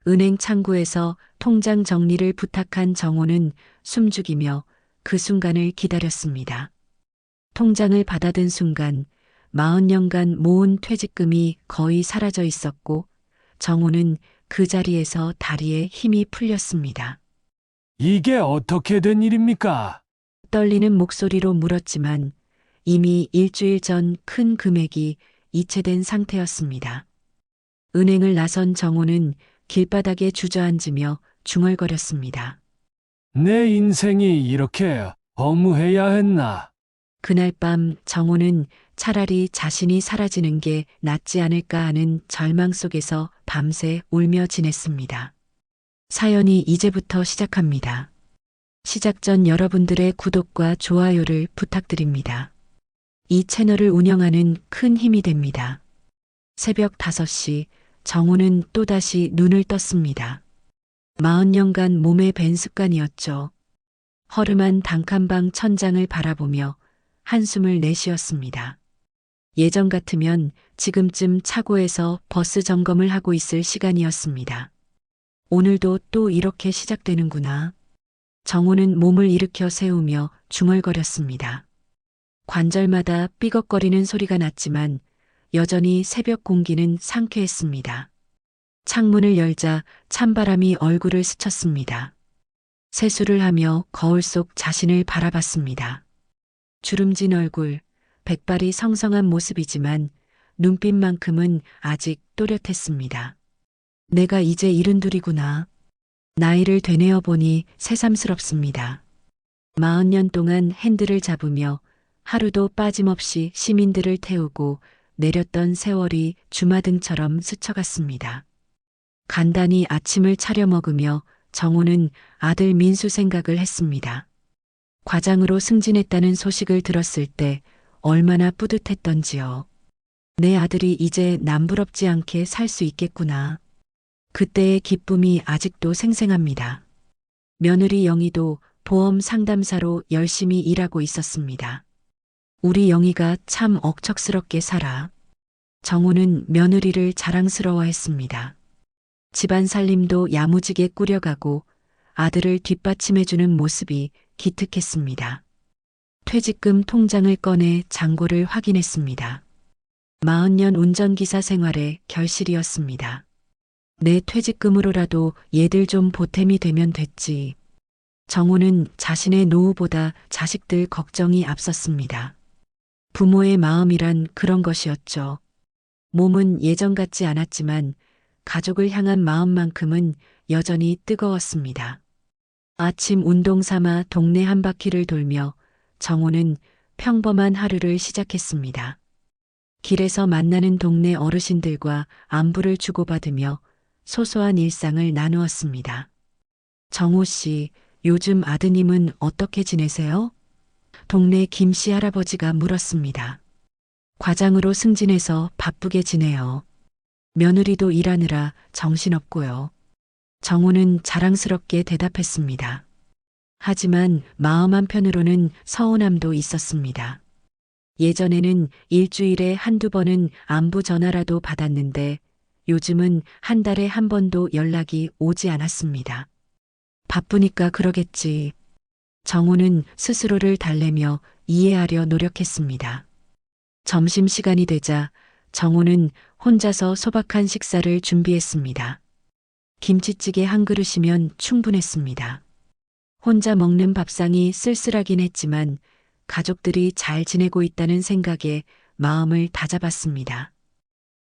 은행 창구에서 통장 정리를 부탁한 정호는 숨죽이며 그 순간을 기다렸습니다. 통장을 받아든 순간 40년간 모은 퇴직금이 거의 사라져 있었고 정호는 그 자리에서 다리에 힘이 풀렸습니다. 이게 어떻게 된 일입니까? 떨리는 목소리로 물었지만 이미 일주일 전 큰 금액이 이체된 상태였습니다. 은행을 나선 정호는 길바닥에 주저앉으며 중얼거렸습니다. 내 인생이 이렇게 허무해야 했나? 그날 밤 정호는 차라리 자신이 사라지는 게 낫지 않을까 하는 절망 속에서 밤새 울며 지냈습니다. 사연이 이제부터 시작합니다. 시작 전 여러분들의 구독과 좋아요를 부탁드립니다. 이 채널을 운영하는 큰 힘이 됩니다. 새벽 5시 정호는 또다시 눈을 떴습니다. 40년간 몸에 밴 습관이었죠. 허름한 단칸방 천장을 바라보며 한숨을 내쉬었습니다. 예전 같으면 지금쯤 차고에서 버스 점검을 하고 있을 시간이었습니다. 오늘도 또 이렇게 시작되는구나. 정호는 몸을 일으켜 세우며 중얼거렸습니다. 관절마다 삐걱거리는 소리가 났지만 여전히 새벽 공기는 상쾌했습니다. 창문을 열자 찬바람이 얼굴을 스쳤습니다. 세수를 하며 거울 속 자신을 바라봤습니다. 주름진 얼굴, 백발이 성성한 모습이지만 눈빛만큼은 아직 또렷했습니다. 내가 이제 72이구나. 나이를 되뇌어 보니 새삼스럽습니다. 40년 동안 핸들을 잡으며 하루도 빠짐없이 시민들을 태우고 내렸던 세월이 주마등처럼 스쳐갔습니다. 간단히 아침을 차려 먹으며 정호는 아들 민수 생각을 했습니다. 과장으로 승진했다는 소식을 들었을 때 얼마나 뿌듯했던지요. 내 아들이 이제 남부럽지 않게 살 수 있겠구나. 그때의 기쁨이 아직도 생생합니다. 며느리 영희도 보험 상담사로 열심히 일하고 있었습니다. 우리 영희가 참 억척스럽게 살아. 정호는 며느리를 자랑스러워했습니다. 집안 살림도 야무지게 꾸려가고 아들을 뒷받침해주는 모습이 기특했습니다. 퇴직금 통장을 꺼내 잔고를 확인했습니다. 40년 운전기사 생활의 결실이었습니다. 내 퇴직금으로라도 얘들 좀 보탬이 되면 됐지. 정호는 자신의 노후보다 자식들 걱정이 앞섰습니다. 부모의 마음이란 그런 것이었죠. 몸은 예전 같지 않았지만 가족을 향한 마음만큼은 여전히 뜨거웠습니다. 아침 운동 삼아 동네 한 바퀴를 돌며 정호는 평범한 하루를 시작했습니다. 길에서 만나는 동네 어르신들과 안부를 주고받으며 소소한 일상을 나누었습니다. 정호 씨, 요즘 아드님은 어떻게 지내세요? 동네 김씨 할아버지가 물었습니다. 과장으로 승진해서 바쁘게 지내요. 며느리도 일하느라 정신없고요. 정호는 자랑스럽게 대답했습니다. 하지만 마음 한편으로는 서운함도 있었습니다. 예전에는 일주일에 한두 번은 안부 전화라도 받았는데 요즘은 한 달에 한 번도 연락이 오지 않았습니다. 바쁘니까 그러겠지. 정호는 스스로를 달래며 이해하려 노력했습니다. 점심시간이 되자 정호는 혼자서 소박한 식사를 준비했습니다. 김치찌개 한 그릇이면 충분했습니다. 혼자 먹는 밥상이 쓸쓸하긴 했지만 가족들이 잘 지내고 있다는 생각에 마음을 다잡았습니다.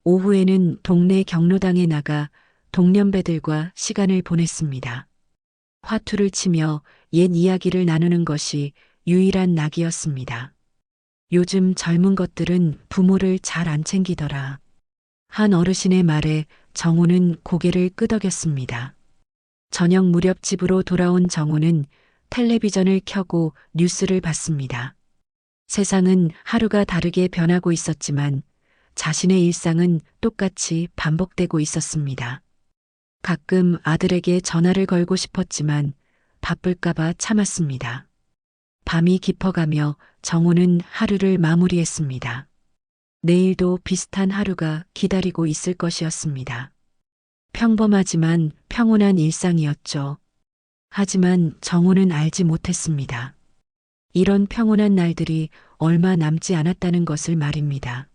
오후에는 동네 경로당에 나가 동년배들과 시간을 보냈습니다. 화투를 치며 옛 이야기를 나누는 것이 유일한 낙이었습니다. 요즘 젊은 것들은 부모를 잘 안 챙기더라. 한 어르신의 말에 정호는 고개를 끄덕였습니다. 저녁 무렵 집으로 돌아온 정호는 텔레비전을 켜고 뉴스를 봤습니다. 세상은 하루가 다르게 변하고 있었지만 자신의 일상은 똑같이 반복되고 있었습니다. 가끔 아들에게 전화를 걸고 싶었지만 바쁠까봐 참았습니다. 밤이 깊어가며 정호는 하루를 마무리했습니다. 내일도 비슷한 하루가 기다리고 있을 것이었습니다. 평범하지만 평온한 일상이었죠. 하지만 정호는 알지 못했습니다. 이런 평온한 날들이 얼마 남지 않았다는 것을 말입니다.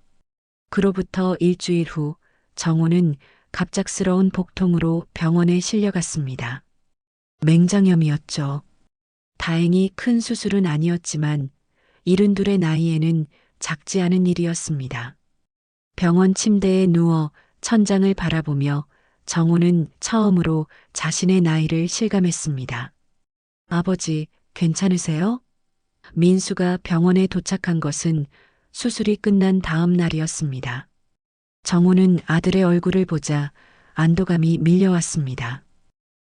그로부터 일주일 후 정호는 갑작스러운 복통으로 병원에 실려갔습니다. 맹장염이었죠. 다행히 큰 수술은 아니었지만 72의 나이에는 작지 않은 일이었습니다. 병원 침대에 누워 천장을 바라보며 정호는 처음으로 자신의 나이를 실감했습니다. 아버지, 괜찮으세요? 민수가 병원에 도착한 것은 수술이 끝난 다음 날이었습니다. 정호는 아들의 얼굴을 보자 안도감이 밀려왔습니다.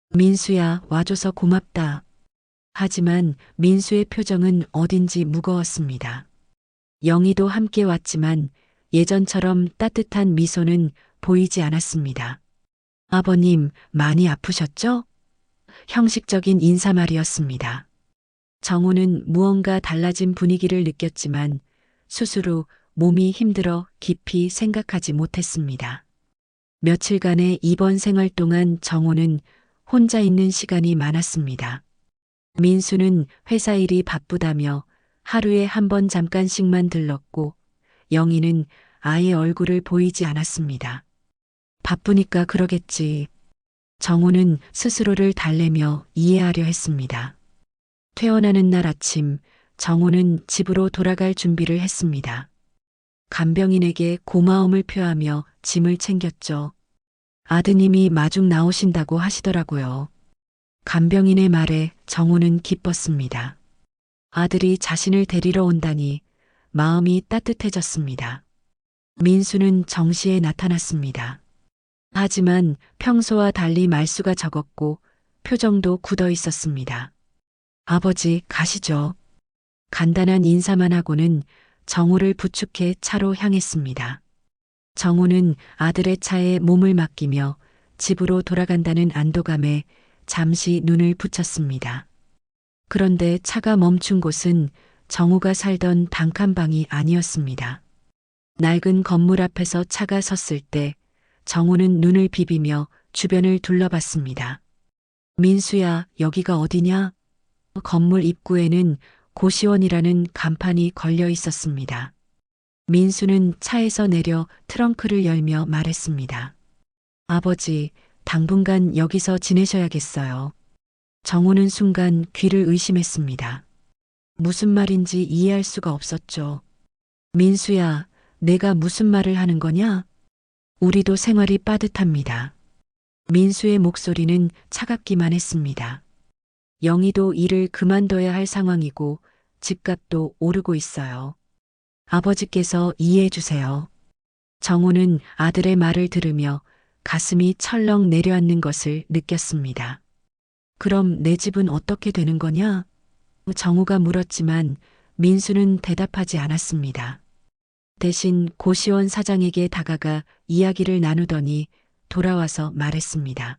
민수야, 와줘서 고맙다. 하지만 민수의 표정은 어딘지 무거웠습니다. 영희도 함께 왔지만 예전처럼 따뜻한 미소는 보이지 않았습니다. 아버님, 많이 아프셨죠? 형식적인 인사말이었습니다. 정호는 무언가 달라진 분위기를 느꼈지만 수술 후 몸이 힘들어 깊이 생각하지 못했습니다. 며칠간의 입원 생활 동안 정호는 혼자 있는 시간이 많았습니다. 민수는 회사 일이 바쁘다며 하루에 한 번 잠깐씩만 들렀고 영희는 아예 얼굴을 보이지 않았습니다. 바쁘니까 그러겠지. 정호는 스스로를 달래며 이해하려 했습니다. 퇴원하는 날 아침 정호는 집으로 돌아갈 준비를 했습니다. 간병인에게 고마움을 표하며 짐을 챙겼죠. 아드님이 마중 나오신다고 하시더라고요. 간병인의 말에 정호는 기뻤습니다. 아들이 자신을 데리러 온다니 마음이 따뜻해졌습니다. 민수는 정시에 나타났습니다. 하지만 평소와 달리 말수가 적었고 표정도 굳어 있었습니다. 아버지, 가시죠. 간단한 인사만 하고는 정호를 부축해 차로 향했습니다. 정호는 아들의 차에 몸을 맡기며 집으로 돌아간다는 안도감에 잠시 눈을 붙였습니다. 그런데 차가 멈춘 곳은 정호가 살던 단칸방이 아니었습니다. 낡은 건물 앞에서 차가 섰을 때 정호는 눈을 비비며 주변을 둘러봤습니다. 민수야, 여기가 어디냐? 건물 입구에는 고시원이라는 간판이 걸려 있었습니다. 민수는 차에서 내려 트렁크를 열며 말했습니다. 아버지, 당분간 여기서 지내셔야겠어요. 정호는 순간 귀를 의심했습니다. 무슨 말인지 이해할 수가 없었죠. 민수야, 내가 무슨 말을 하는 거냐? 우리도 생활이 빠듯합니다. 민수의 목소리는 차갑기만 했습니다. 영희도 일을 그만둬야 할 상황이고 집값도 오르고 있어요. 아버지께서 이해해 주세요. 정호는 아들의 말을 들으며 가슴이 철렁 내려앉는 것을 느꼈습니다. 그럼 내 집은 어떻게 되는 거냐? 정호가 물었지만 민수는 대답하지 않았습니다. 대신 고시원 사장에게 다가가 이야기를 나누더니 돌아와서 말했습니다.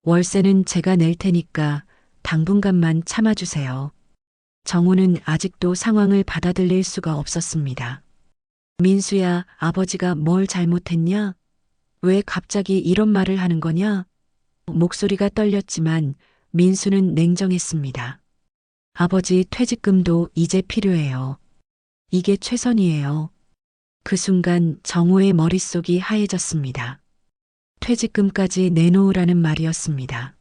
월세는 제가 낼 테니까 당분간만 참아주세요. 정호는 아직도 상황을 받아들일 수가 없었습니다. 민수야, 아버지가 뭘 잘못했냐? 왜 갑자기 이런 말을 하는 거냐? 목소리가 떨렸지만 민수는 냉정했습니다. 아버지 퇴직금도 이제 필요해요. 이게 최선이에요. 그 순간 정호의 머릿속이 하얘졌습니다. 퇴직금까지 내놓으라는 말이었습니다.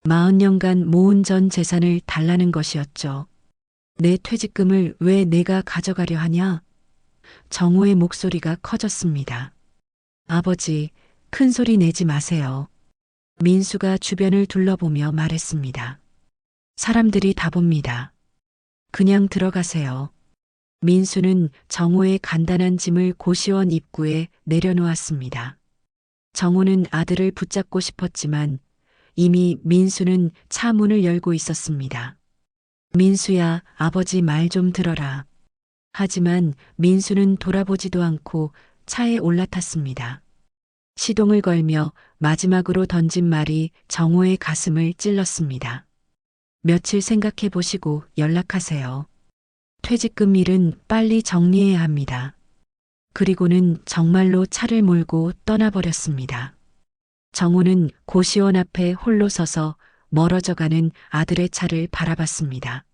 40년간 모은 전 재산을 달라는 것이었죠. 내 퇴직금을 왜 내가 가져가려 하냐? 정호의 목소리가 커졌습니다. 아버지, 큰 소리 내지 마세요. 민수가 주변을 둘러보며 말했습니다. 사람들이 다 봅니다. 그냥 들어가세요. 민수는 정호의 간단한 짐을 고시원 입구에 내려놓았습니다. 정호는 아들을 붙잡고 싶었지만 이미 민수는 차 문을 열고 있었습니다. 민수야, 아버지 말 좀 들어라. 하지만 민수는 돌아보지도 않고 차에 올라탔습니다. 시동을 걸며 마지막으로 던진 말이 정호의 가슴을 찔렀습니다. 며칠 생각해 보시고 연락하세요. 퇴직금 일은 빨리 정리해야 합니다. 그리고는 정말로 차를 몰고 떠나버렸습니다. 정우는 고시원 앞에 홀로 서서 멀어져가는 아들의 차를 바라봤습니다.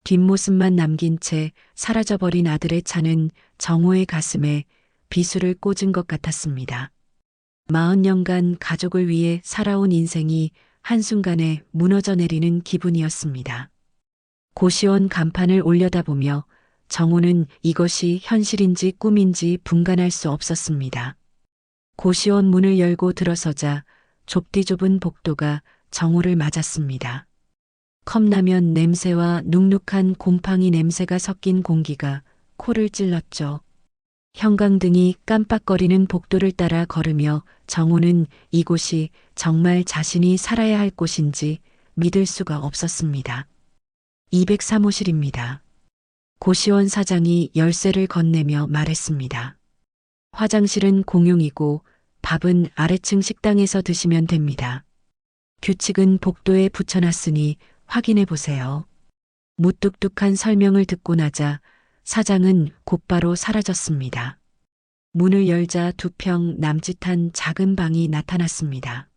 뒷모습만 남긴 채 사라져버린 아들의 차는 정우의 가슴에 비수를 꽂은 것 같았습니다. 40년간 가족을 위해 살아온 인생이 한순간에 무너져 내리는 기분이었습니다. 고시원 간판을 올려다보며 정우는 이것이 현실인지 꿈인지 분간할 수 없었습니다. 고시원 문을 열고 들어서자 좁디 좁은 복도가 정우를 맞았습니다. 컵라면 냄새와 눅눅한 곰팡이 냄새가 섞인 공기가 코를 찔렀죠. 형광등이 깜빡거리는 복도를 따라 걸으며 정우는 이곳이 정말 자신이 살아야 할 곳인지 믿을 수가 없었습니다. 203호실입니다. 고시원 사장이 열쇠를 건네며 말했습니다. 화장실은 공용이고 밥은 아래층 식당에서 드시면 됩니다. 규칙은 복도에 붙여놨으니 확인해 보세요. 무뚝뚝한 설명을 듣고 나자 사장은 곧바로 사라졌습니다. 문을 열자 2평 남짓한 작은 방이 나타났습니다.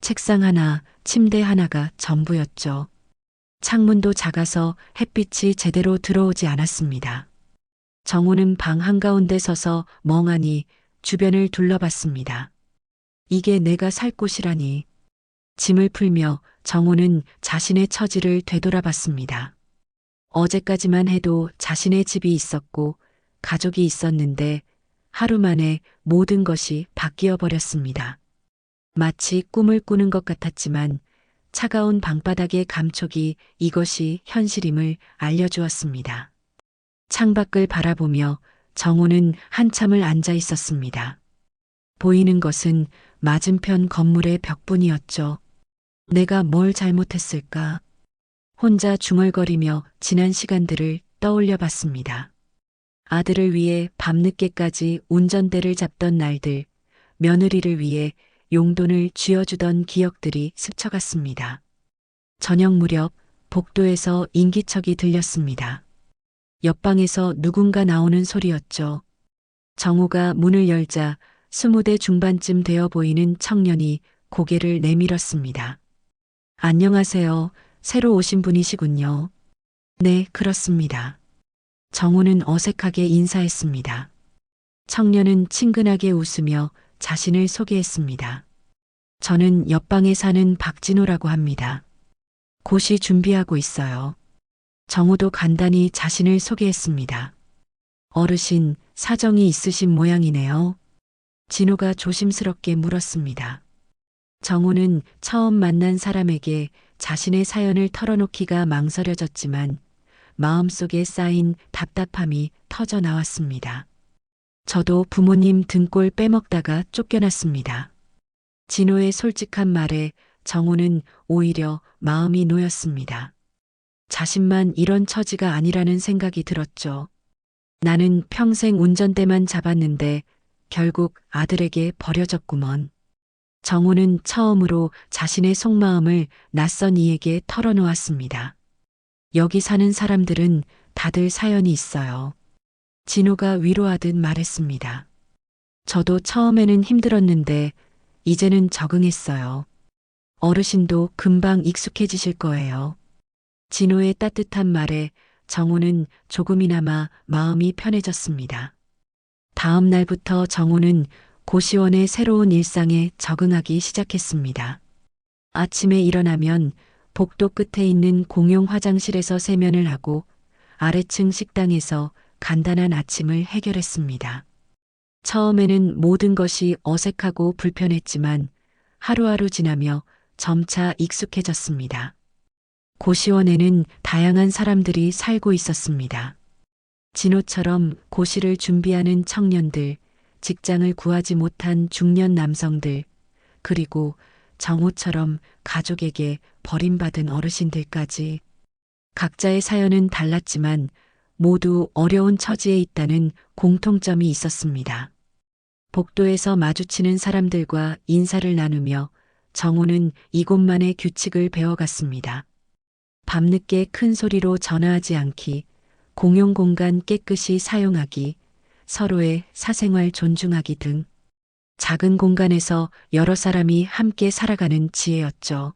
책상 하나, 침대 하나가 전부였죠. 창문도 작아서 햇빛이 제대로 들어오지 않았습니다. 정우는 방 한가운데 서서 멍하니 주변을 둘러봤습니다. 이게 내가 살 곳이라니. 짐을 풀며 정우는 자신의 처지를 되돌아봤습니다. 어제까지만 해도 자신의 집이 있었고 가족이 있었는데 하루 만에 모든 것이 바뀌어 버렸습니다. 마치 꿈을 꾸는 것 같았지만 차가운 방바닥의 감촉이 이것이 현실임을 알려주었습니다. 창밖을 바라보며 정우는 한참을 앉아 있었습니다. 보이는 것은 맞은편 건물의 벽뿐이었죠. 내가 뭘 잘못했을까? 혼자 중얼거리며 지난 시간들을 떠올려 봤습니다. 아들을 위해 밤늦게까지 운전대를 잡던 날들, 며느리를 위해 용돈을 쥐어주던 기억들이 스쳐갔습니다. 저녁 무렵 복도에서 인기척이 들렸습니다. 옆방에서 누군가 나오는 소리였죠. 정우가 문을 열자 20대 중반쯤 되어 보이는 청년이 고개를 내밀었습니다. 안녕하세요. 새로 오신 분이시군요. 네, 그렇습니다. 정우는 어색하게 인사했습니다. 청년은 친근하게 웃으며 자신을 소개했습니다. 저는 옆방에 사는 박진호라고 합니다. 고시 준비하고 있어요. 정우도 간단히 자신을 소개했습니다. 어르신, 사정이 있으신 모양이네요. 진호가 조심스럽게 물었습니다. 정우는 처음 만난 사람에게 자신의 사연을 털어놓기가 망설여졌지만 마음속에 쌓인 답답함이 터져 나왔습니다. 저도 부모님 등골 빼먹다가 쫓겨났습니다. 진호의 솔직한 말에 정우는 오히려 마음이 놓였습니다. 자신만 이런 처지가 아니라는 생각이 들었죠. 나는 평생 운전대만 잡았는데 결국 아들에게 버려졌구먼. 정우는 처음으로 자신의 속마음을 낯선 이에게 털어놓았습니다. 여기 사는 사람들은 다들 사연이 있어요. 진호가 위로하듯 말했습니다. 저도 처음에는 힘들었는데 이제는 적응했어요. 어르신도 금방 익숙해지실 거예요. 진호의 따뜻한 말에 정우는 조금이나마 마음이 편해졌습니다. 다음 날부터 정우는 고시원의 새로운 일상에 적응하기 시작했습니다. 아침에 일어나면 복도 끝에 있는 공용 화장실에서 세면을 하고 아래층 식당에서 간단한 아침을 해결했습니다. 처음에는 모든 것이 어색하고 불편했지만 하루하루 지나며 점차 익숙해졌습니다. 고시원에는 다양한 사람들이 살고 있었습니다. 진호처럼 고시를 준비하는 청년들, 직장을 구하지 못한 중년 남성들, 그리고 정우처럼 가족에게 버림받은 어르신들까지 각자의 사연은 달랐지만 모두 어려운 처지에 있다는 공통점이 있었습니다. 복도에서 마주치는 사람들과 인사를 나누며 정우는 이곳만의 규칙을 배워갔습니다. 밤늦게 큰 소리로 전화하지 않기, 공용 공간 깨끗이 사용하기, 서로의 사생활 존중하기 등 작은 공간에서 여러 사람이 함께 살아가는 지혜였죠.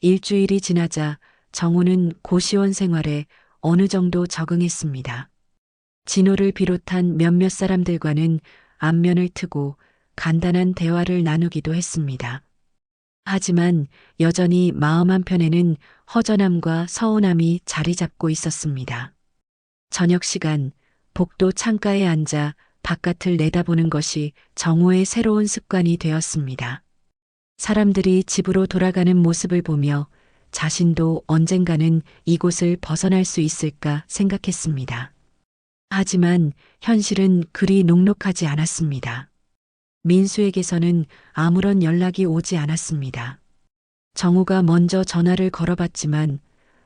일주일이 지나자 정우는 고시원 생활에 어느 정도 적응했습니다. 진호를 비롯한 몇몇 사람들과는 안면을 트고 간단한 대화를 나누기도 했습니다. 하지만 여전히 마음 한편에는 허전함과 서운함이 자리 잡고 있었습니다. 저녁 시간, 복도 창가에 앉아 바깥을 내다보는 것이 정호의 새로운 습관이 되었습니다. 사람들이 집으로 돌아가는 모습을 보며 자신도 언젠가는 이곳을 벗어날 수 있을까 생각했습니다. 하지만 현실은 그리 녹록하지 않았습니다. 민수에게서는 아무런 연락이 오지 않았습니다. 정우가 먼저 전화를 걸어봤지만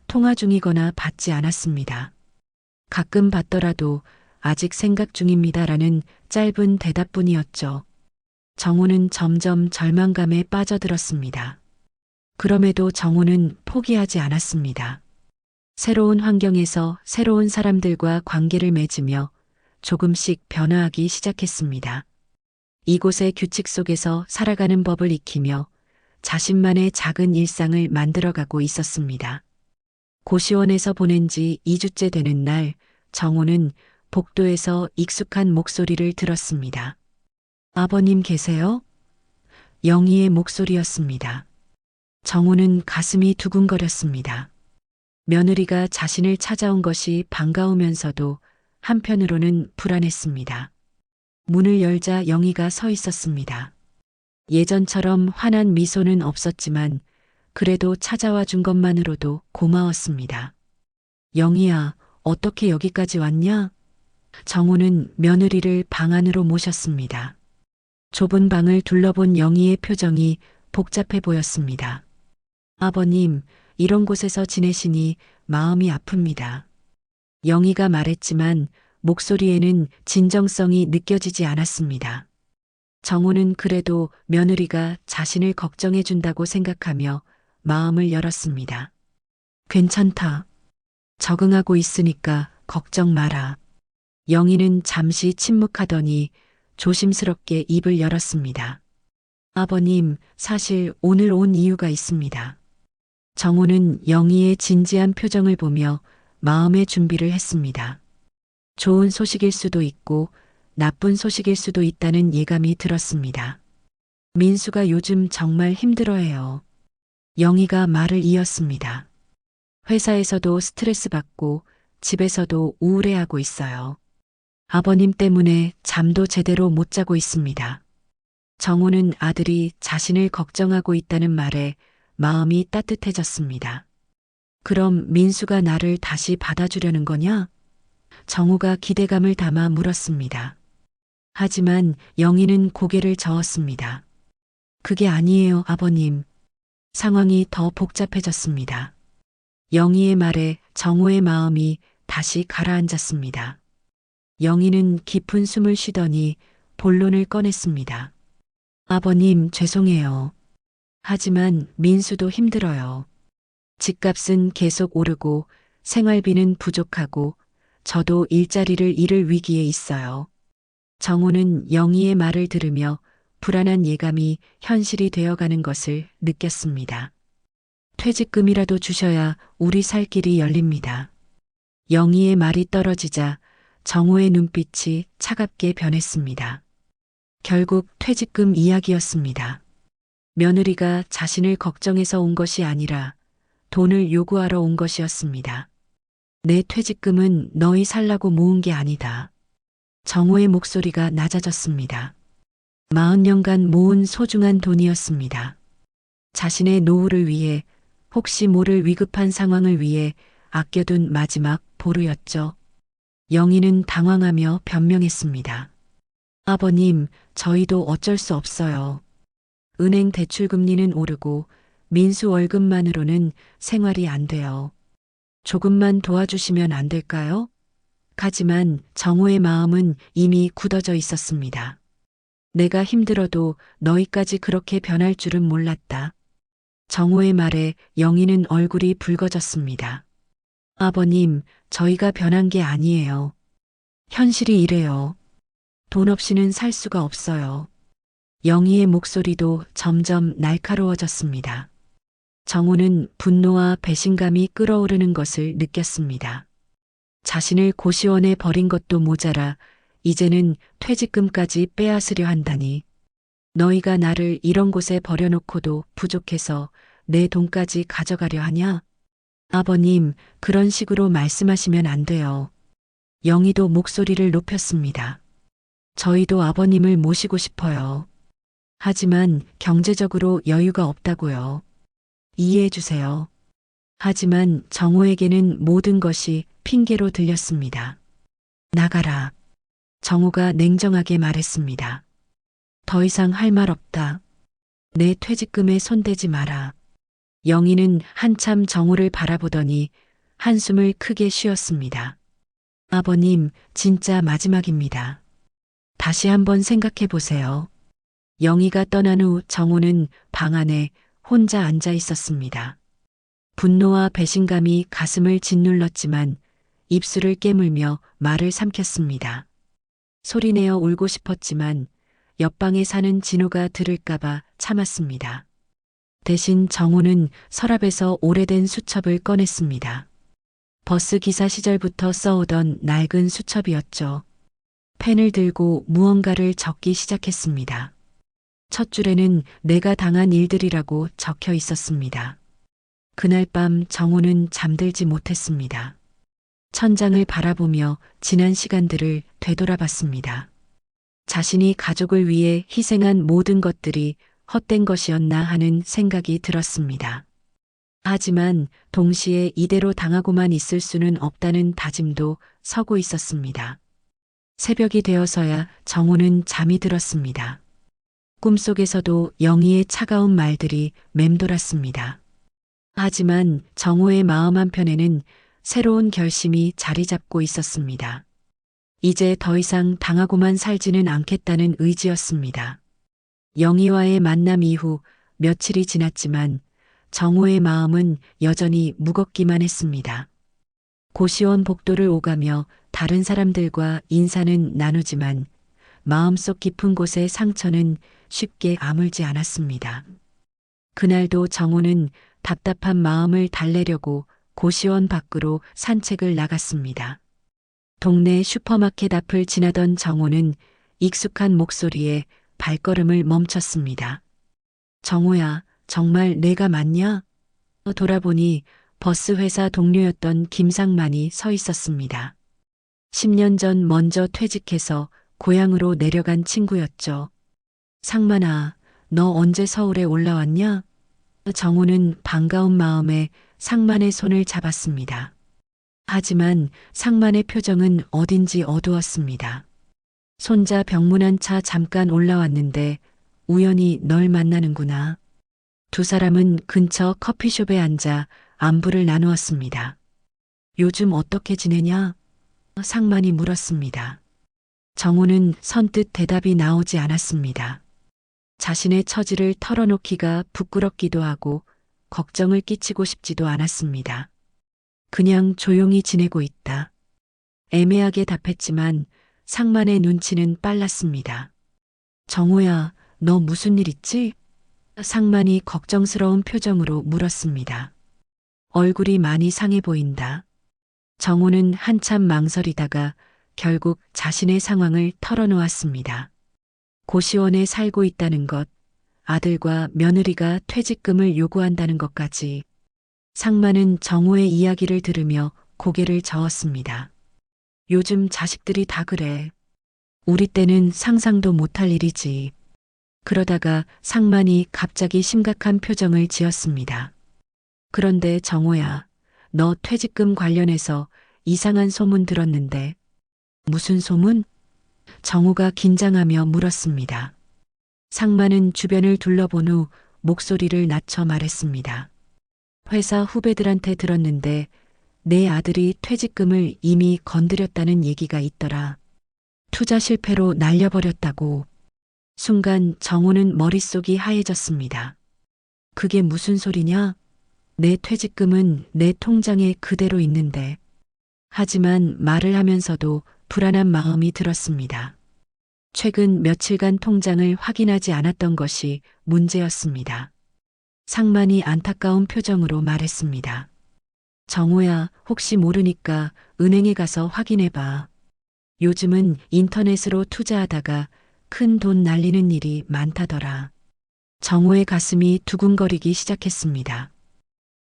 통화 중이거나 받지 않았습니다. 가끔 받더라도 아직 생각 중입니다라는 짧은 대답뿐이었죠. 정우는 점점 절망감에 빠져들었습니다. 그럼에도 정우는 포기하지 않았습니다. 새로운 환경에서 새로운 사람들과 관계를 맺으며 조금씩 변화하기 시작했습니다. 이곳의 규칙 속에서 살아가는 법을 익히며 자신만의 작은 일상을 만들어가고 있었습니다. 고시원에서 보낸 지 2주째 되는 날, 정호는 복도에서 익숙한 목소리를 들었습니다. 아버님 계세요? 영희의 목소리였습니다. 정호는 가슴이 두근거렸습니다. 며느리가 자신을 찾아온 것이 반가우면서도 한편으로는 불안했습니다. 문을 열자 영희가 서 있었습니다. 예전처럼 환한 미소는 없었지만 그래도 찾아와 준 것만으로도 고마웠습니다. 영희야, 어떻게 여기까지 왔냐? 정우는 며느리를 방 안으로 모셨습니다. 좁은 방을 둘러본 영희의 표정이 복잡해 보였습니다. 아버님, 이런 곳에서 지내시니 마음이 아픕니다. 영희가 말했지만 목소리에는 진정성이 느껴지지 않았습니다. 정우는 그래도 며느리가 자신을 걱정해 준다고 생각하며 마음을 열었습니다. 괜찮다. 적응하고 있으니까 걱정 마라. 영희는 잠시 침묵하더니 조심스럽게 입을 열었습니다. 아버님, 사실 오늘 온 이유가 있습니다. 정우는 영희의 진지한 표정을 보며 마음의 준비를 했습니다. 좋은 소식일 수도 있고 나쁜 소식일 수도 있다는 예감이 들었습니다. 민수가 요즘 정말 힘들어해요. 영희가 말을 이었습니다. 회사에서도 스트레스 받고 집에서도 우울해하고 있어요. 아버님 때문에 잠도 제대로 못 자고 있습니다. 정우는 아들이 자신을 걱정하고 있다는 말에 마음이 따뜻해졌습니다. 그럼 민수가 나를 다시 받아주려는 거냐? 정우가 기대감을 담아 물었습니다. 하지만 영희는 고개를 저었습니다. 그게 아니에요, 아버님. 상황이 더 복잡해졌습니다. 영희의 말에 정우의 마음이 다시 가라앉았습니다. 영희는 깊은 숨을 쉬더니 본론을 꺼냈습니다. 아버님, 죄송해요. 하지만 민수도 힘들어요. 집값은 계속 오르고 생활비는 부족하고 저도 일자리를 잃을 위기에 있어요. 정우는 영희의 말을 들으며 불안한 예감이 현실이 되어가는 것을 느꼈습니다. 퇴직금이라도 주셔야 우리 살 길이 열립니다. 영희의 말이 떨어지자 정우의 눈빛이 차갑게 변했습니다. 결국 퇴직금 이야기였습니다. 며느리가 자신을 걱정해서 온 것이 아니라 돈을 요구하러 온 것이었습니다. 내 퇴직금은 너희 살라고 모은 게 아니다. 정호의 목소리가 낮아졌습니다. 40년간 모은 소중한 돈이었습니다. 자신의 노후를 위해, 혹시 모를 위급한 상황을 위해 아껴둔 마지막 보루였죠. 영희는 당황하며 변명했습니다. 아버님, 저희도 어쩔 수 없어요. 은행 대출 금리는 오르고 민수 월급만으로는 생활이 안 돼요. 조금만 도와주시면 안 될까요? 하지만 정호의 마음은 이미 굳어져 있었습니다. 내가 힘들어도 너희까지 그렇게 변할 줄은 몰랐다. 정호의 말에 영희는 얼굴이 붉어졌습니다. 아버님, 저희가 변한 게 아니에요. 현실이 이래요. 돈 없이는 살 수가 없어요. 영희의 목소리도 점점 날카로워졌습니다. 정우는 분노와 배신감이 끓어오르는 것을 느꼈습니다. 자신을 고시원에 버린 것도 모자라 이제는 퇴직금까지 빼앗으려 한다니. 너희가 나를 이런 곳에 버려놓고도 부족해서 내 돈까지 가져가려 하냐? 아버님, 그런 식으로 말씀하시면 안 돼요. 영희도 목소리를 높였습니다. 저희도 아버님을 모시고 싶어요. 하지만 경제적으로 여유가 없다고요. 이해해 주세요. 하지만 정우에게는 모든 것이 핑계로 들렸습니다. 나가라. 정우가 냉정하게 말했습니다. 더 이상 할 말 없다. 내 퇴직금에 손대지 마라. 영희는 한참 정우를 바라보더니 한숨을 크게 쉬었습니다. 아버님, 진짜 마지막입니다. 다시 한번 생각해 보세요. 영희가 떠난 후 정우는 방 안에 혼자 앉아 있었습니다. 분노와 배신감이 가슴을 짓눌렀지만 입술을 깨물며 말을 삼켰습니다. 소리내어 울고 싶었지만 옆방에 사는 진우가 들을까봐 참았습니다. 대신 정우는 서랍에서 오래된 수첩을 꺼냈습니다. 버스 기사 시절부터 써오던 낡은 수첩이었죠. 펜을 들고 무언가를 적기 시작했습니다. 첫 줄에는 내가 당한 일들이라고 적혀 있었습니다. 그날 밤 정우는 잠들지 못했습니다. 천장을 바라보며 지난 시간들을 되돌아봤습니다. 자신이 가족을 위해 희생한 모든 것들이 헛된 것이었나 하는 생각이 들었습니다. 하지만 동시에 이대로 당하고만 있을 수는 없다는 다짐도 서고 있었습니다. 새벽이 되어서야 정우는 잠이 들었습니다. 꿈속에서도 영희의 차가운 말들이 맴돌았습니다. 하지만 정우의 마음 한편에는 새로운 결심이 자리 잡고 있었습니다. 이제 더 이상 당하고만 살지는 않겠다는 의지였습니다. 영희와의 만남 이후 며칠이 지났지만 정우의 마음은 여전히 무겁기만 했습니다. 고시원 복도를 오가며 다른 사람들과 인사는 나누지만 마음속 깊은 곳의 상처는 쉽게 아물지 않았습니다. 그날도 정우는 답답한 마음을 달래려고 고시원 밖으로 산책을 나갔습니다. 동네 슈퍼마켓 앞을 지나던 정우는 익숙한 목소리에 발걸음을 멈췄습니다. 정우야, 정말 내가 맞냐? 돌아보니 버스 회사 동료였던 김상만이 서 있었습니다. 10년 전 먼저 퇴직해서 고향으로 내려간 친구였죠. 상만아, 너 언제 서울에 올라왔냐? 정우는 반가운 마음에 상만의 손을 잡았습니다. 하지만 상만의 표정은 어딘지 어두웠습니다. 손자 병문안 차 잠깐 올라왔는데 우연히 널 만나는구나. 두 사람은 근처 커피숍에 앉아 안부를 나누었습니다. 요즘 어떻게 지내냐? 상만이 물었습니다. 정우는 선뜻 대답이 나오지 않았습니다. 자신의 처지를 털어놓기가 부끄럽기도 하고 걱정을 끼치고 싶지도 않았습니다. 그냥 조용히 지내고 있다. 애매하게 답했지만 상만의 눈치는 빨랐습니다. 정우야, 너 무슨 일 있지? 상만이 걱정스러운 표정으로 물었습니다. 얼굴이 많이 상해 보인다. 정우는 한참 망설이다가 결국 자신의 상황을 털어놓았습니다. 고시원에 살고 있다는 것, 아들과 며느리가 퇴직금을 요구한다는 것까지. 상만은 정우의 이야기를 들으며 고개를 저었습니다. 요즘 자식들이 다 그래. 우리 때는 상상도 못할 일이지. 그러다가 상만이 갑자기 심각한 표정을 지었습니다. 그런데 정우야, 너 퇴직금 관련해서 이상한 소문 들었는데. 무슨 소문? 정우가 긴장하며 물었습니다. 상만은 주변을 둘러본 후 목소리를 낮춰 말했습니다. 회사 후배들한테 들었는데 내 아들이 퇴직금을 이미 건드렸다는 얘기가 있더라. 투자 실패로 날려버렸다고. 순간 정우는 머릿속이 하얘졌습니다. 그게 무슨 소리냐? 내 퇴직금은 내 통장에 그대로 있는데. 하지만 말을 하면서도 불안한 마음이 들었습니다. 최근 며칠간 통장을 확인하지 않았던 것이 문제였습니다. 상만이 안타까운 표정으로 말했습니다. 정호야, 혹시 모르니까 은행에 가서 확인해봐. 요즘은 인터넷으로 투자하다가 큰 돈 날리는 일이 많다더라. 정호의 가슴이 두근거리기 시작했습니다.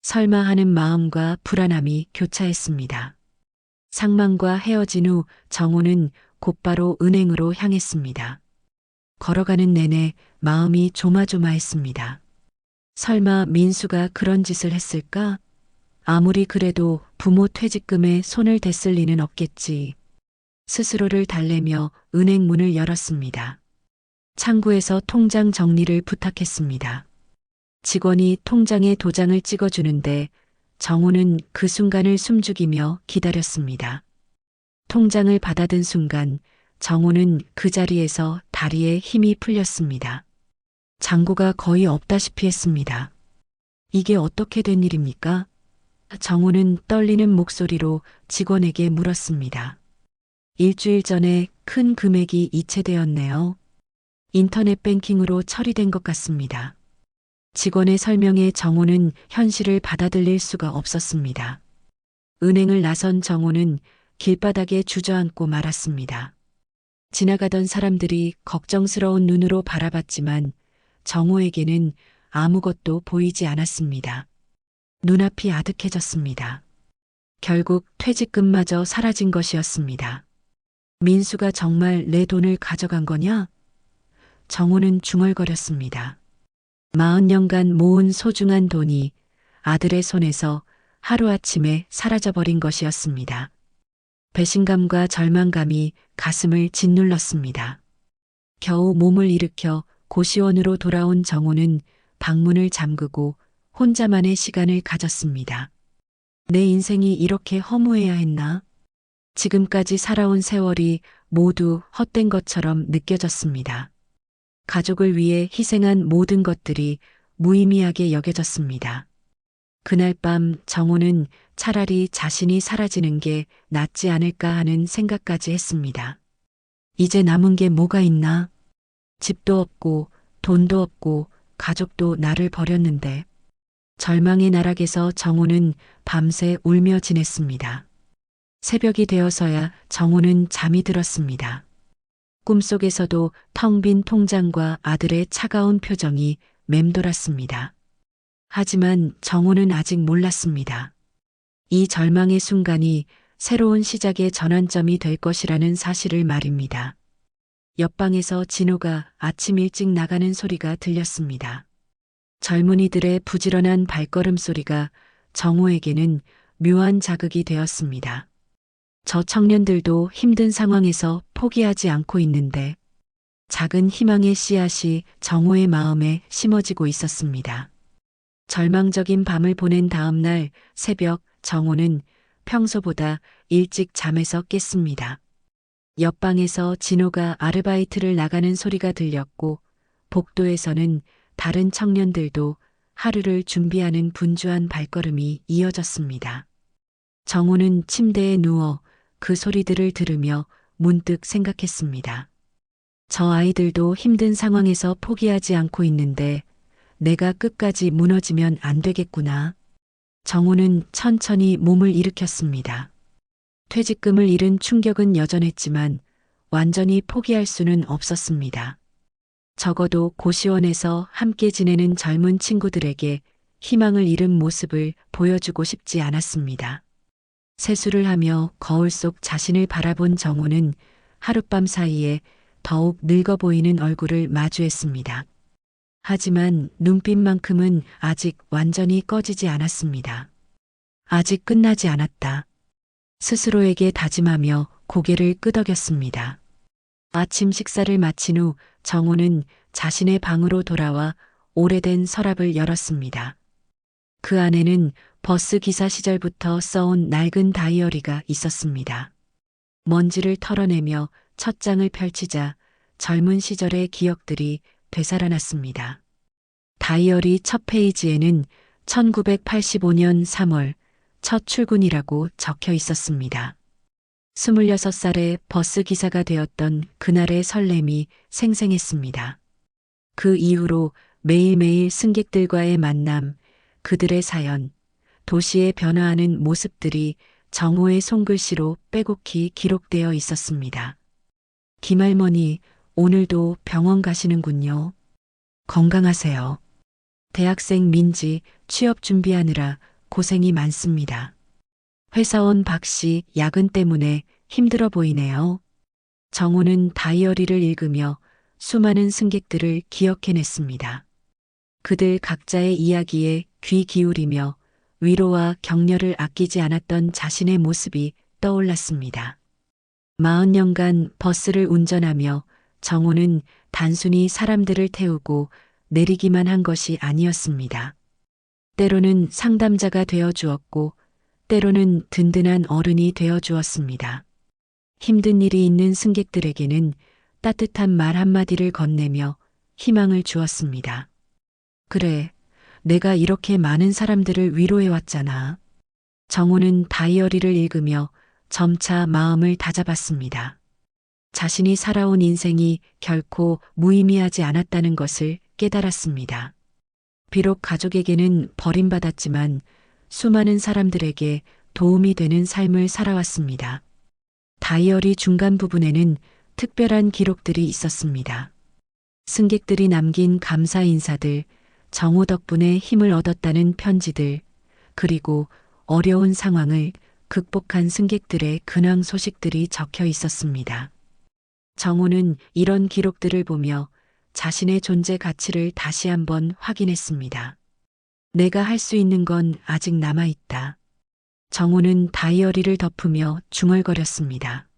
설마 하는 마음과 불안함이 교차했습니다. 상만과 헤어진 후 정호는 곧바로 은행으로 향했습니다. 걸어가는 내내 마음이 조마조마했습니다. 설마 민수가 그런 짓을 했을까? 아무리 그래도 부모 퇴직금에 손을 댔을 리는 없겠지. 스스로를 달래며 은행 문을 열었습니다. 창구에서 통장 정리를 부탁했습니다. 직원이 통장에 도장을 찍어주는데 정호는 그 순간을 숨죽이며 기다렸습니다. 통장을 받아든 순간 정호는 그 자리에서 다리에 힘이 풀렸습니다. 잔고가 거의 없다시피 했습니다. 이게 어떻게 된 일입니까? 정호는 떨리는 목소리로 직원에게 물었습니다. 일주일 전에 큰 금액이 이체되었네요. 인터넷 뱅킹으로 처리된 것 같습니다. 직원의 설명에 정호는 현실을 받아들일 수가 없었습니다. 은행을 나선 정호는 길바닥에 주저앉고 말았습니다. 지나가던 사람들이 걱정스러운 눈으로 바라봤지만 정호에게는 아무것도 보이지 않았습니다. 눈앞이 아득해졌습니다. 결국 퇴직금마저 사라진 것이었습니다. 민수가 정말 내 돈을 가져간 거냐? 정호는 중얼거렸습니다. 40년간 모은 소중한 돈이 아들의 손에서 하루아침에 사라져버린 것이었습니다. 배신감과 절망감이 가슴을 짓눌렀습니다. 겨우 몸을 일으켜 고시원으로 돌아온 정호는 방문을 잠그고 혼자만의 시간을 가졌습니다. 내 인생이 이렇게 허무해야 했나? 지금까지 살아온 세월이 모두 헛된 것처럼 느껴졌습니다. 가족을 위해 희생한 모든 것들이 무의미하게 여겨졌습니다. 그날 밤 정호는 차라리 자신이 사라지는 게 낫지 않을까 하는 생각까지 했습니다. 이제 남은 게 뭐가 있나? 집도 없고 돈도 없고 가족도 나를 버렸는데. 절망의 나락에서 정호는 밤새 울며 지냈습니다. 새벽이 되어서야 정호는 잠이 들었습니다. 꿈속에서도 텅 빈 통장과 아들의 차가운 표정이 맴돌았습니다. 하지만 정호는 아직 몰랐습니다. 이 절망의 순간이 새로운 시작의 전환점이 될 것이라는 사실을 말입니다. 옆방에서 진호가 아침 일찍 나가는 소리가 들렸습니다. 젊은이들의 부지런한 발걸음 소리가 정호에게는 묘한 자극이 되었습니다. 저 청년들도 힘든 상황에서 포기하지 않고 있는데 작은 희망의 씨앗이 정호의 마음에 심어지고 있었습니다. 절망적인 밤을 보낸 다음 날 새벽 정호는 평소보다 일찍 잠에서 깼습니다. 옆방에서 진호가 아르바이트를 나가는 소리가 들렸고 복도에서는 다른 청년들도 하루를 준비하는 분주한 발걸음이 이어졌습니다. 정호는 침대에 누워 그 소리들을 들으며 문득 생각했습니다. 저 아이들도 힘든 상황에서 포기하지 않고 있는데 내가 끝까지 무너지면 안 되겠구나. 정호는 천천히 몸을 일으켰습니다. 퇴직금을 잃은 충격은 여전했지만 완전히 포기할 수는 없었습니다. 적어도 고시원에서 함께 지내는 젊은 친구들에게 희망을 잃은 모습을 보여주고 싶지 않았습니다. 세수를 하며 거울 속 자신을 바라본 정호는 하룻밤 사이에 더욱 늙어 보이는 얼굴을 마주했습니다. 하지만 눈빛만큼은 아직 완전히 꺼지지 않았습니다. 아직 끝나지 않았다. 스스로에게 다짐하며 고개를 끄덕였습니다. 아침 식사를 마친 후 정호는 자신의 방으로 돌아와 오래된 서랍을 열었습니다. 그 안에는 버스 기사 시절부터 써온 낡은 다이어리가 있었습니다. 먼지를 털어내며 첫 장을 펼치자 젊은 시절의 기억들이 되살아났습니다. 다이어리 첫 페이지에는 1985년 3월 첫 출근이라고 적혀 있었습니다. 26살에 버스 기사가 되었던 그날의 설렘이 생생했습니다. 그 이후로 매일매일 승객들과의 만남, 그들의 사연, 도시의 변화하는 모습들이 정호의 손글씨로 빼곡히 기록되어 있었습니다. 김할머니, 오늘도 병원 가시는군요. 건강하세요. 대학생 민지 취업 준비하느라 고생이 많습니다. 회사원 박씨 야근 때문에 힘들어 보이네요. 정호는 다이어리를 읽으며 수많은 승객들을 기억해냈습니다. 그들 각자의 이야기에 귀 기울이며 위로와 격려를 아끼지 않았던 자신의 모습이 떠올랐습니다. 40년간 버스를 운전하며 정호는 단순히 사람들을 태우고 내리기만 한 것이 아니었습니다. 때로는 상담자가 되어 주었고, 때로는 든든한 어른이 되어 주었습니다. 힘든 일이 있는 승객들에게는 따뜻한 말 한마디를 건네며 희망을 주었습니다. 그래, 내가 이렇게 많은 사람들을 위로해왔잖아. 정호는 다이어리를 읽으며 점차 마음을 다잡았습니다. 자신이 살아온 인생이 결코 무의미하지 않았다는 것을 깨달았습니다. 비록 가족에게는 버림받았지만 수많은 사람들에게 도움이 되는 삶을 살아왔습니다. 다이어리 중간 부분에는 특별한 기록들이 있었습니다. 승객들이 남긴 감사 인사들, 정호 덕분에 힘을 얻었다는 편지들, 그리고 어려운 상황을 극복한 승객들의 근황 소식들이 적혀 있었습니다. 정호는 이런 기록들을 보며 자신의 존재 가치를 다시 한번 확인했습니다. 내가 할 수 있는 건 아직 남아있다. 정호는 다이어리를 덮으며 중얼거렸습니다.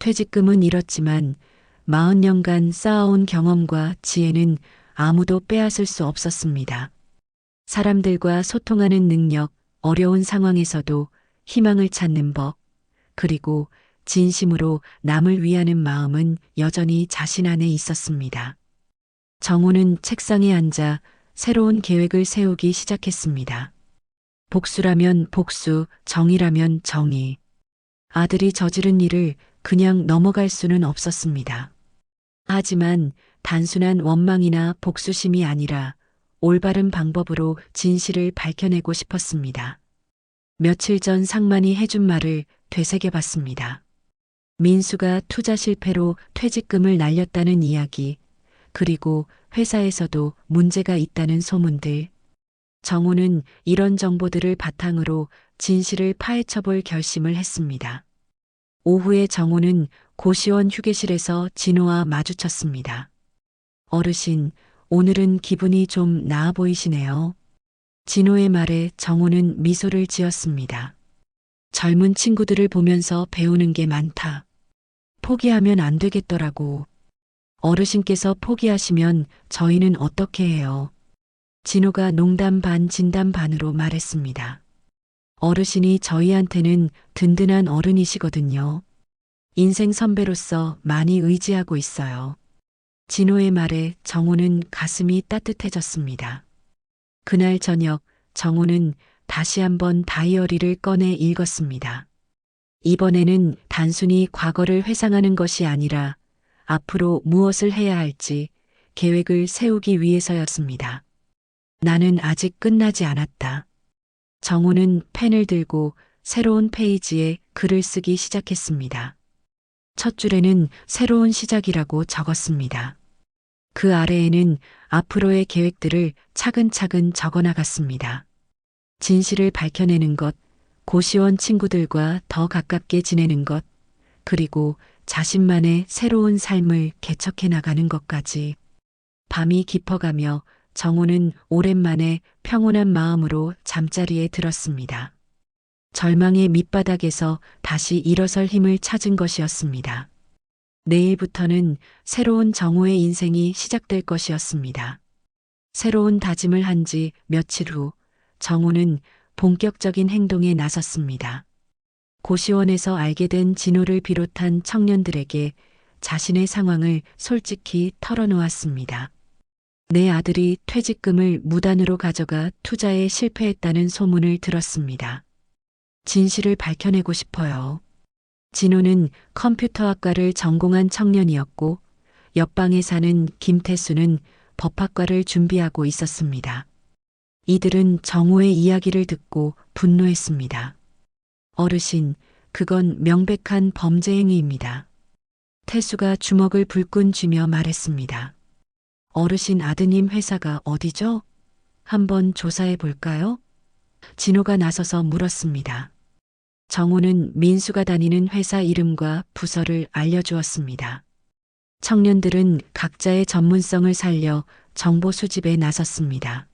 퇴직금은 잃었지만 40년간 쌓아온 경험과 지혜는 아무도 빼앗을 수 없었습니다. 사람들과 소통하는 능력, 어려운 상황에서도 희망을 찾는 법, 그리고 진심으로 남을 위하는 마음은 여전히 자신 안에 있었습니다. 정호는 책상에 앉아 새로운 계획을 세우기 시작했습니다. 복수라면 복수, 정의라면 정의. 아들이 저지른 일을 그냥 넘어갈 수는 없었습니다. 하지만 단순한 원망이나 복수심이 아니라 올바른 방법으로 진실을 밝혀내고 싶었습니다. 며칠 전 상만이 해준 말을 되새겨봤습니다. 민수가 투자 실패로 퇴직금을 날렸다는 이야기, 그리고 회사에서도 문제가 있다는 소문들. 정호는 이런 정보들을 바탕으로 진실을 파헤쳐볼 결심을 했습니다. 오후에 정호는 고시원 휴게실에서 진호와 마주쳤습니다. 어르신, 오늘은 기분이 좀 나아 보이시네요. 진호의 말에 정호는 미소를 지었습니다. 젊은 친구들을 보면서 배우는 게 많다. 포기하면 안 되겠더라고. 어르신께서 포기하시면 저희는 어떻게 해요? 진호가 농담 반 진담 반으로 말했습니다. 어르신이 저희한테는 든든한 어른이시거든요. 인생 선배로서 많이 의지하고 있어요. 진호의 말에 정호는 가슴이 따뜻해졌습니다. 그날 저녁 정호는 다시 한번 다이어리를 꺼내 읽었습니다. 이번에는 단순히 과거를 회상하는 것이 아니라 앞으로 무엇을 해야 할지 계획을 세우기 위해서였습니다. 나는 아직 끝나지 않았다. 정호는 펜을 들고 새로운 페이지에 글을 쓰기 시작했습니다. 첫 줄에는 새로운 시작이라고 적었습니다. 그 아래에는 앞으로의 계획들을 차근차근 적어나갔습니다. 진실을 밝혀내는 것, 고시원 친구들과 더 가깝게 지내는 것, 그리고 자신만의 새로운 삶을 개척해 나가는 것까지. 밤이 깊어가며 정호는 오랜만에 평온한 마음으로 잠자리에 들었습니다. 절망의 밑바닥에서 다시 일어설 힘을 찾은 것이었습니다. 내일부터는 새로운 정호의 인생이 시작될 것이었습니다. 새로운 다짐을 한 지 며칠 후 정호는 본격적인 행동에 나섰습니다. 고시원에서 알게 된 진호를 비롯한 청년들에게 자신의 상황을 솔직히 털어놓았습니다. 내 아들이 퇴직금을 무단으로 가져가 투자에 실패했다는 소문을 들었습니다. 진실을 밝혀내고 싶어요. 진호는 컴퓨터학과를 전공한 청년이었고 옆방에 사는 김태수는 법학과를 준비하고 있었습니다. 이들은 정호의 이야기를 듣고 분노했습니다. 어르신, 그건 명백한 범죄 행위입니다. 태수가 주먹을 불끈 쥐며 말했습니다. 어르신 아드님 회사가 어디죠? 한번 조사해 볼까요? 진호가 나서서 물었습니다. 정호는 민수가 다니는 회사 이름과 부서를 알려주었습니다. 청년들은 각자의 전문성을 살려 정보 수집에 나섰습니다.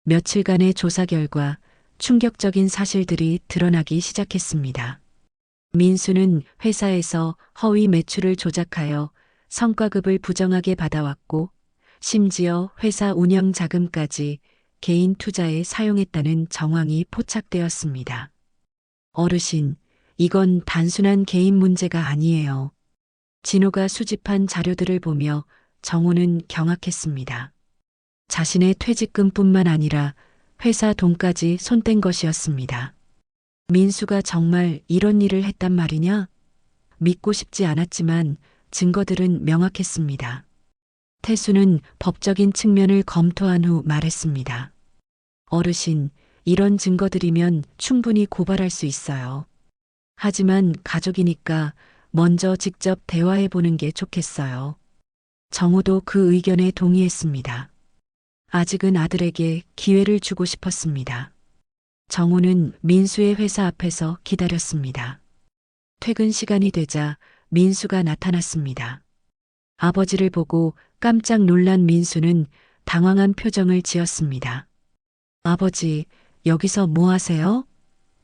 며칠간의 조사 결과 충격적인 사실들이 드러나기 시작했습니다. 민수는 회사에서 허위 매출을 조작하여 성과급을 부정하게 받아왔고 심지어 회사 운영 자금까지 개인 투자에 사용했다는 정황이 포착되었습니다. 어르신, 이건 단순한 개인 문제가 아니에요. 진호가 수집한 자료들을 보며 정호는 경악했습니다. 자신의 퇴직금뿐만 아니라 회사 돈까지 손댄 것이었습니다. 민수가 정말 이런 일을 했단 말이냐? 믿고 싶지 않았지만 증거들은 명확했습니다. 태수는 법적인 측면을 검토한 후 말했습니다. 어르신, 이런 증거들이면 충분히 고발할 수 있어요. 하지만 가족이니까 먼저 직접 대화해 보는 게 좋겠어요. 정호도 그 의견에 동의했습니다. 아직은 아들에게 기회를 주고 싶었습니다. 정호는 민수의 회사 앞에서 기다렸습니다. 퇴근 시간이 되자 민수가 나타났습니다. 아버지를 보고 깜짝 놀란 민수는 당황한 표정을 지었습니다. 아버지, 여기서 뭐 하세요?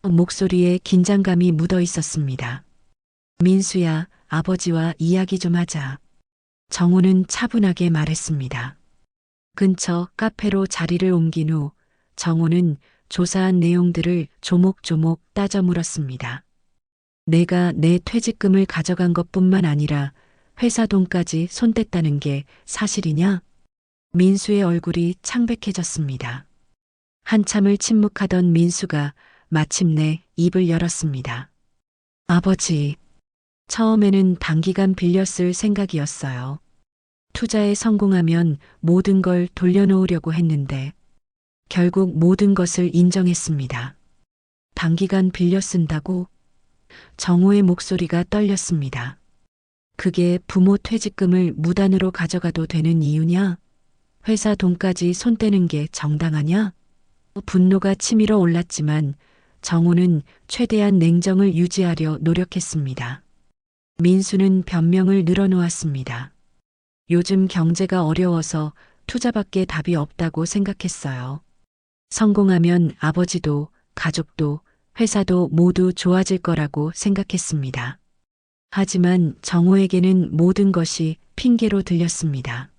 목소리에 긴장감이 묻어 있었습니다. 민수야, 아버지와 이야기 좀 하자. 정호는 차분하게 말했습니다. 근처 카페로 자리를 옮긴 후 정호는 조사한 내용들을 조목조목 따져 물었습니다. 내가 내 퇴직금을 가져간 것뿐만 아니라 회사 돈까지 손댔다는 게 사실이냐? 민수의 얼굴이 창백해졌습니다. 한참을 침묵하던 민수가 마침내 입을 열었습니다. 아버지, 처음에는 단기간 빌려 쓸 생각이었어요. 투자에 성공하면 모든 걸 돌려놓으려고 했는데 결국 모든 것을 인정했습니다. 단기간 빌려 쓴다고? 정호의 목소리가 떨렸습니다. 그게 부모 퇴직금을 무단으로 가져가도 되는 이유냐? 회사 돈까지 손대는 게 정당하냐? 분노가 치밀어 올랐지만 정호는 최대한 냉정을 유지하려 노력했습니다. 민수는 변명을 늘어놓았습니다. 요즘 경제가 어려워서 투자밖에 답이 없다고 생각했어요. 성공하면 아버지도 가족도 회사도 모두 좋아질 거라고 생각했습니다. 하지만 정호에게는 모든 것이 핑계로 들렸습니다.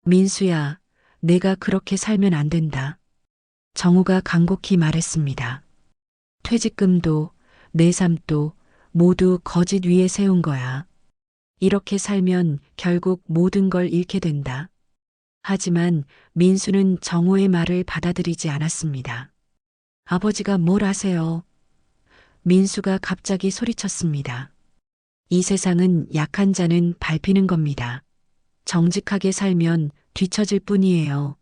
민수야, 내가 그렇게 살면 안 된다. 정호가 간곡히 말했습니다. 퇴직금도 내 삶도 모두 거짓 위에 세운 거야. 이렇게 살면 결국 모든 걸 잃게 된다. 하지만 민수는 정호의 말을 받아들이지 않았습니다. 아버지가 뭘 아세요? 민수가 갑자기 소리쳤습니다. 이 세상은 약한 자는 밟히는 겁니다. 정직하게 살면 뒤처질 뿐이에요.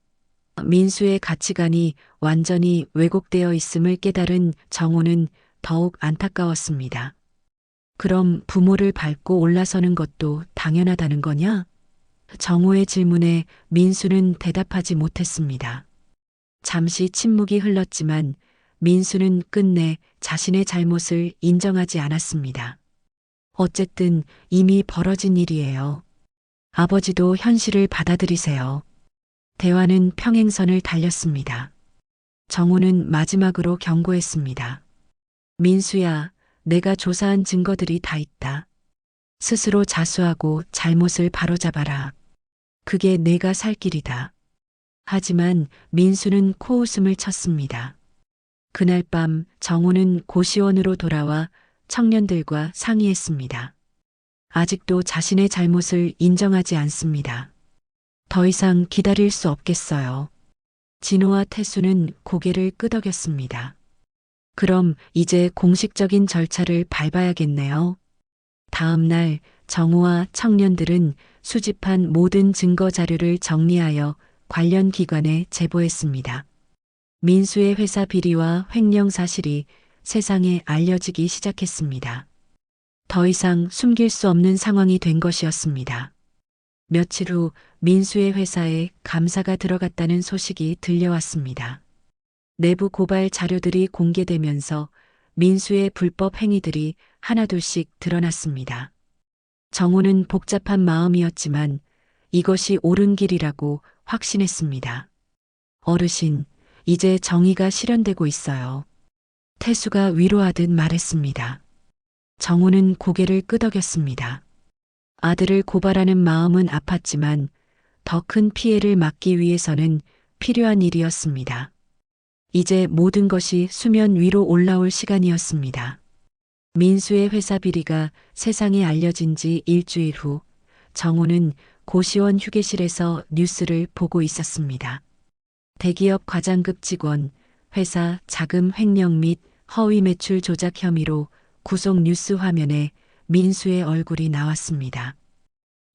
민수의 가치관이 완전히 왜곡되어 있음을 깨달은 정호는 더욱 안타까웠습니다. 그럼 부모를 밟고 올라서는 것도 당연하다는 거냐? 정호의 질문에 민수는 대답하지 못했습니다. 잠시 침묵이 흘렀지만 민수는 끝내 자신의 잘못을 인정하지 않았습니다. 어쨌든 이미 벌어진 일이에요. 아버지도 현실을 받아들이세요. 대화는 평행선을 달렸습니다. 정호는 마지막으로 경고했습니다. 민수야, 내가 조사한 증거들이 다 있다. 스스로 자수하고 잘못을 바로잡아라. 그게 내가 살 길이다. 하지만 민수는 코웃음을 쳤습니다. 그날 밤 정호는 고시원으로 돌아와 청년들과 상의했습니다. 아직도 자신의 잘못을 인정하지 않습니다. 더 이상 기다릴 수 없겠어요. 진호와 태수는 고개를 끄덕였습니다. 그럼 이제 공식적인 절차를 밟아야겠네요. 다음 날 정우와 청년들은 수집한 모든 증거 자료를 정리하여 관련 기관에 제보했습니다. 민수의 회사 비리와 횡령 사실이 세상에 알려지기 시작했습니다. 더 이상 숨길 수 없는 상황이 된 것이었습니다. 며칠 후 민수의 회사에 감사가 들어갔다는 소식이 들려왔습니다. 내부 고발 자료들이 공개되면서 민수의 불법 행위들이 하나둘씩 드러났습니다. 정우는 복잡한 마음이었지만 이것이 옳은 길이라고 확신했습니다. 어르신, 이제 정의가 실현되고 있어요. 태수가 위로하듯 말했습니다. 정우는 고개를 끄덕였습니다. 아들을 고발하는 마음은 아팠지만 더 큰 피해를 막기 위해서는 필요한 일이었습니다. 이제 모든 것이 수면 위로 올라올 시간이었습니다. 민수의 회사 비리가 세상에 알려진 지 일주일 후 정우는 고시원 휴게실에서 뉴스를 보고 있었습니다. 대기업 과장급 직원, 회사 자금 횡령 및 허위 매출 조작 혐의로 구속 뉴스 화면에 민수의 얼굴이 나왔습니다.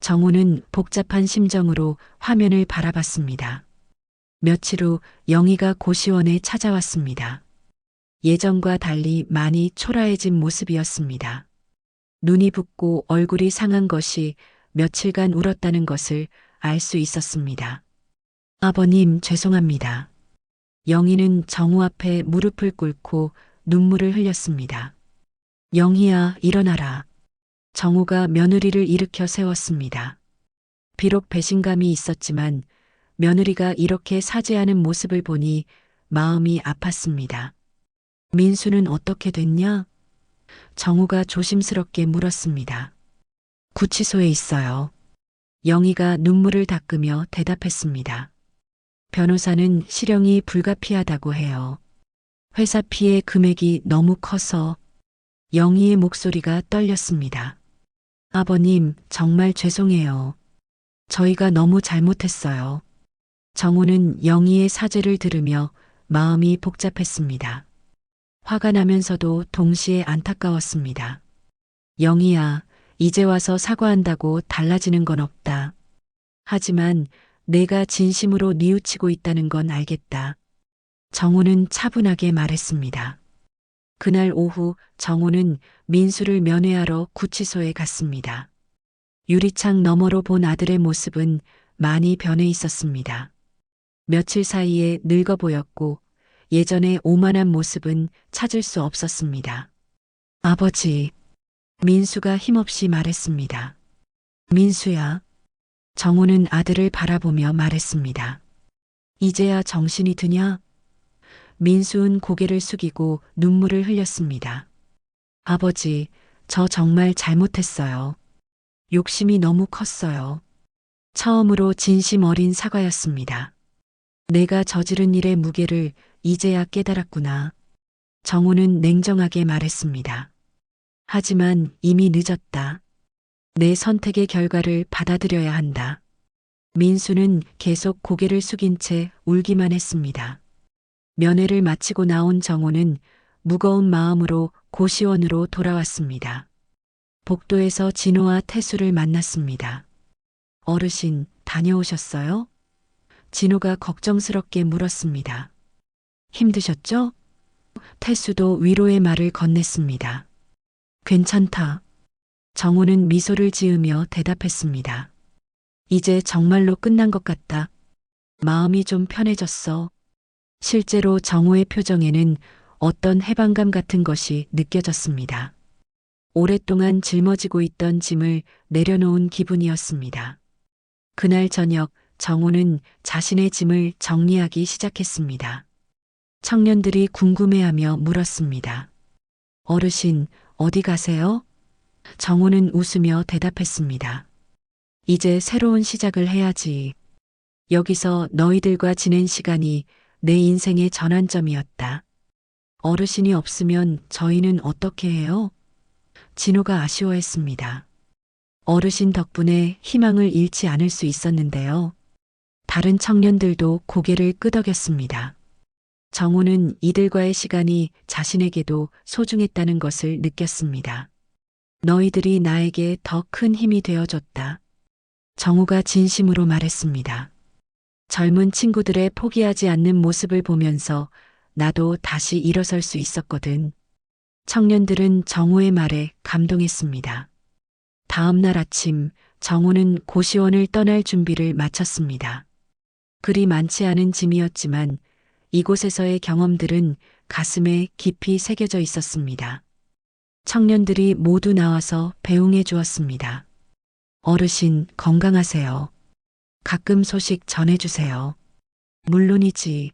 정우는 복잡한 심정으로 화면을 바라봤습니다. 며칠 후 영희가 고시원에 찾아왔습니다. 예전과 달리 많이 초라해진 모습이었습니다. 눈이 붓고 얼굴이 상한 것이 며칠간 울었다는 것을 알 수 있었습니다. 아버님, 죄송합니다. 영희는 정우 앞에 무릎을 꿇고 눈물을 흘렸습니다. 영희야, 일어나라. 정우가 며느리를 일으켜 세웠습니다. 비록 배신감이 있었지만 며느리가 이렇게 사죄하는 모습을 보니 마음이 아팠습니다. 민수는 어떻게 됐냐? 정우가 조심스럽게 물었습니다. 구치소에 있어요. 영희가 눈물을 닦으며 대답했습니다. 변호사는 실형이 불가피하다고 해요. 회사 피해 금액이 너무 커서. 영희의 목소리가 떨렸습니다. 아버님, 정말 죄송해요. 저희가 너무 잘못했어요. 정우는 영희의 사죄를 들으며 마음이 복잡했습니다. 화가 나면서도 동시에 안타까웠습니다. 영희야, 이제 와서 사과한다고 달라지는 건 없다. 하지만 내가 진심으로 뉘우치고 있다는 건 알겠다. 정우는 차분하게 말했습니다. 그날 오후 정우는 민수를 면회하러 구치소에 갔습니다. 유리창 너머로 본 아들의 모습은 많이 변해 있었습니다. 며칠 사이에 늙어 보였고 예전의 오만한 모습은 찾을 수 없었습니다. 아버지, 민수가 힘없이 말했습니다. 민수야. 정우는 아들을 바라보며 말했습니다. 이제야 정신이 드냐? 민수는 고개를 숙이고 눈물을 흘렸습니다. 아버지, 저 정말 잘못했어요. 욕심이 너무 컸어요. 처음으로 진심 어린 사과였습니다. 내가 저지른 일의 무게를 이제야 깨달았구나. 정우는 냉정하게 말했습니다. 하지만 이미 늦었다. 내 선택의 결과를 받아들여야 한다. 민수는 계속 고개를 숙인 채 울기만 했습니다. 면회를 마치고 나온 정우는 무거운 마음으로 고시원으로 돌아왔습니다. 복도에서 진호와 태수를 만났습니다. 어르신, 다녀오셨어요? 진호가 걱정스럽게 물었습니다. 힘드셨죠? 태수도 위로의 말을 건넸습니다. 괜찮다. 정우는 미소를 지으며 대답했습니다. 이제 정말로 끝난 것 같다. 마음이 좀 편해졌어. 실제로 정우의 표정에는 어떤 해방감 같은 것이 느껴졌습니다. 오랫동안 짊어지고 있던 짐을 내려놓은 기분이었습니다. 그날 저녁 정우는 자신의 짐을 정리하기 시작했습니다. 청년들이 궁금해하며 물었습니다. 어르신, 어디 가세요? 정우는 웃으며 대답했습니다. 이제 새로운 시작을 해야지. 여기서 너희들과 지낸 시간이 내 인생의 전환점이었다. 어르신이 없으면 저희는 어떻게 해요? 진호가 아쉬워했습니다. 어르신 덕분에 희망을 잃지 않을 수 있었는데요. 다른 청년들도 고개를 끄덕였습니다. 정우는 이들과의 시간이 자신에게도 소중했다는 것을 느꼈습니다. 너희들이 나에게 더 큰 힘이 되어줬다. 정우가 진심으로 말했습니다. 젊은 친구들의 포기하지 않는 모습을 보면서 나도 다시 일어설 수 있었거든. 청년들은 정우의 말에 감동했습니다. 다음 날 아침 정우는 고시원을 떠날 준비를 마쳤습니다. 그리 많지 않은 짐이었지만 이곳에서의 경험들은 가슴에 깊이 새겨져 있었습니다. 청년들이 모두 나와서 배웅해 주었습니다. 어르신 건강하세요. 가끔 소식 전해주세요. 물론이지.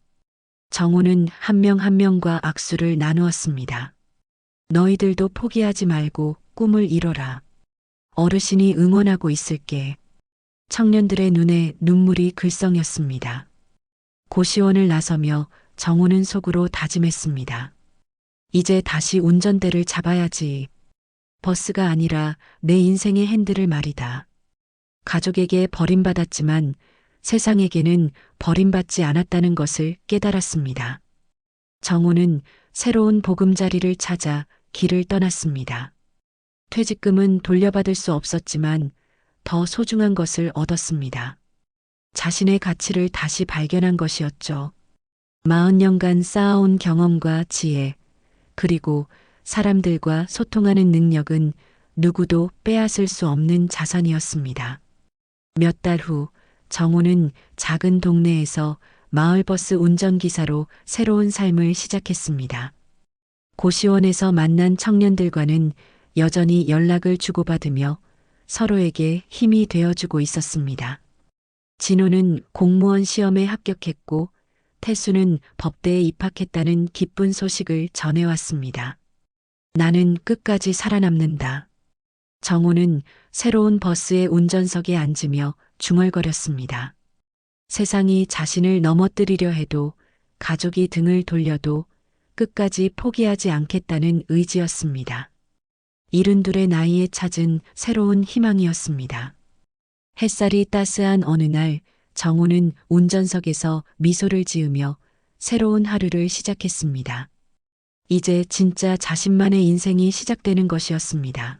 정우는 한 명 한 명과 악수를 나누었습니다. 너희들도 포기하지 말고 꿈을 이뤄라. 어르신이 응원하고 있을게. 청년들의 눈에 눈물이 글썽였습니다. 고시원을 나서며 정우는 속으로 다짐했습니다. 이제 다시 운전대를 잡아야지. 버스가 아니라 내 인생의 핸들을 말이다. 가족에게 버림받았지만 세상에게는 버림받지 않았다는 것을 깨달았습니다. 정우는 새로운 보금자리를 찾아 길을 떠났습니다. 퇴직금은 돌려받을 수 없었지만 더 소중한 것을 얻었습니다. 자신의 가치를 다시 발견한 것이었죠. 40년간 쌓아온 경험과 지혜, 그리고 사람들과 소통하는 능력은 누구도 빼앗을 수 없는 자산이었습니다. 몇 달 후 정우는 작은 동네에서 마을버스 운전기사로 새로운 삶을 시작했습니다. 고시원에서 만난 청년들과는 여전히 연락을 주고받으며 서로에게 힘이 되어주고 있었습니다. 진호는 공무원 시험에 합격했고 태수는 법대에 입학했다는 기쁜 소식을 전해왔습니다. 나는 끝까지 살아남는다. 정우는 새로운 버스의 운전석에 앉으며 중얼거렸습니다. 세상이 자신을 넘어뜨리려 해도 가족이 등을 돌려도 끝까지 포기하지 않겠다는 의지였습니다. 72의 나이에 찾은 새로운 희망이었습니다. 햇살이 따스한 어느 날 정우는 운전석에서 미소를 지으며 새로운 하루를 시작했습니다. 이제 진짜 자신만의 인생이 시작되는 것이었습니다.